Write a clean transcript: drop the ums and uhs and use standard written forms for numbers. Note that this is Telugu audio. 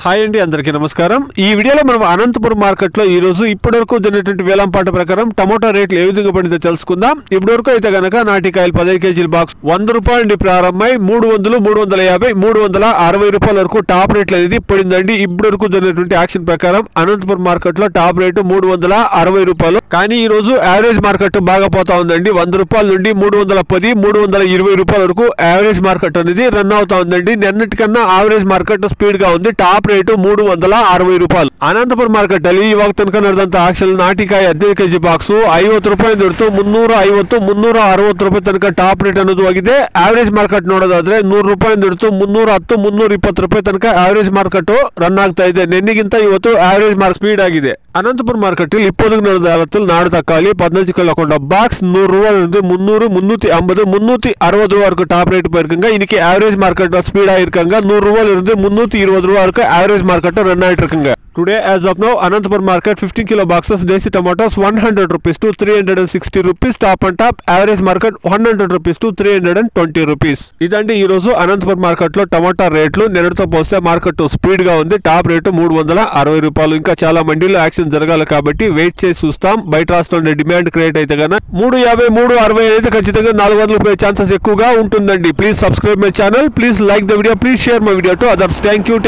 హాయ్ అండి, అందరికీ నమస్కారం. ఈ వీడియోలో మనం అనంతపురం మార్కెట్లో ఈ రోజు ఇప్పటివరకు జరిగినటువంటి వేలంపాట ప్రకారం టమోటా రేట్లు ఏ విధంగా పడిందో తెలుసుకుందాం. ఇప్పటివరకు అయితే గనక నాటికాయలు 15 కేజీల బాక్స్ 100 రూపాయల నుండి ప్రారంభమై 300, 350, 360 రూపాయల వరకు టాప్ రేట్లు అనేది పడిందండి. ఇప్పటివరకు జరిగినటువంటి యాక్షన్ ప్రకారం అనంతపురం మార్కెట్లో టాప్ రేటు 360 రూపాయలు. కానీ ఈ రోజు యావరేజ్ మార్కెట్ బాగా పోతా ఉందండి. 100 రూపాయల నుండి 310, 320 రూపాయల వరకు యావరేజ్ మార్కెట్ అనేది రన్ అవుతా ఉందండి. నిన్నటికన్నా యావరేజ్ మార్కెట్ స్పీడ్ గా ఉంది. టాప్ రేటు 360 రూపాయలు. ಅನಂತಪುರ ಮಾರ್ಕೆಟ್ ಅಲ್ಲಿ ಇವಾಗ ತನಕ ನಡೆದಂತ ಆಕ್ಷನ್ ನಾಟಿಕಾಯಿ 15 ಕೆಜಿ ಬಾಕ್ಸ್ 50 ರೂಪಾಯಿ ಹಿಡಿದು 350, 360 ರೂಪಾಯಿ ತನಕ ಟಾಪ್ ರೇಟ್ ಅನ್ನೋದು ಆಗಿದೆ. ಆವರೇಜ್ ಮಾರ್ಕೆಟ್ ನೋಡೋದಾದ್ರೆ 100 ರೂಪಾಯಿ ಹಿಡಿದು 310, 320 ರೂಪಾಯಿ ತನಕ ಆವರೇಜ್ ಮಾರ್ಕೆಟ್ ರನ್ ಆಗ್ತಾ ಇದೆ. ನಿನ್ನೆಗಿಂತ ಇವತ್ತು ಆವರೇಜ್ ಮಾರ್ಕ್ ಸ್ಪೀಡ್ ಆಗಿದೆ. అనంతపురం మార్కెట్ இப்போது நடந்த காலத்தில் நாடு தக்காளி 15 கிலோ கொண்ட பாக்ஸ் 100 ரூபாயிலிருந்து 300, 350, 360 ரூபா வரைக்கும் டாப் ரேட் போயிருக்குங்க. இன்னைக்கு ஆவரேஜ் மார்க்கெட் ஸ்பீட் ஆயிருக்காங்க. 100 ரூபாயிலிருந்து 320 ரூபா வரைக்கும் ஆவரேஜ் மார்க்கெட் ரன் ஆயிட்டு இருக்குங்க. Today as of now Anantapur market 15 kilo boxes desi tomatoes 100 rupees to 360 rupees. Top and top average market 100 rupees to 320 rupees. ఇదండి ఈ రోజు అనంతపురం మార్కెట్ లో టమాటా రేట్లు నిన్నటితో పోస్తే మార్కెట్ స్పీడ్ గా ఉంది. టాప్ రేటు 360 రూపాయలు. ఇంకా చాలా మండీలో యాక్షన్ జరగాలి కాబట్టి వెయిట్ చేసి చూస్తాం. బయట రాష్ట్రంలో డిమాండ్ క్రియేట్ అయితే గన 350, 360 అయితే ఖచ్చితంగా 400 రూపాయల ఛాన్సెస్ ఎక్కువగా ఉంటుందండి. Please subscribe my channel, please like the video, please share my video to others. Thank you.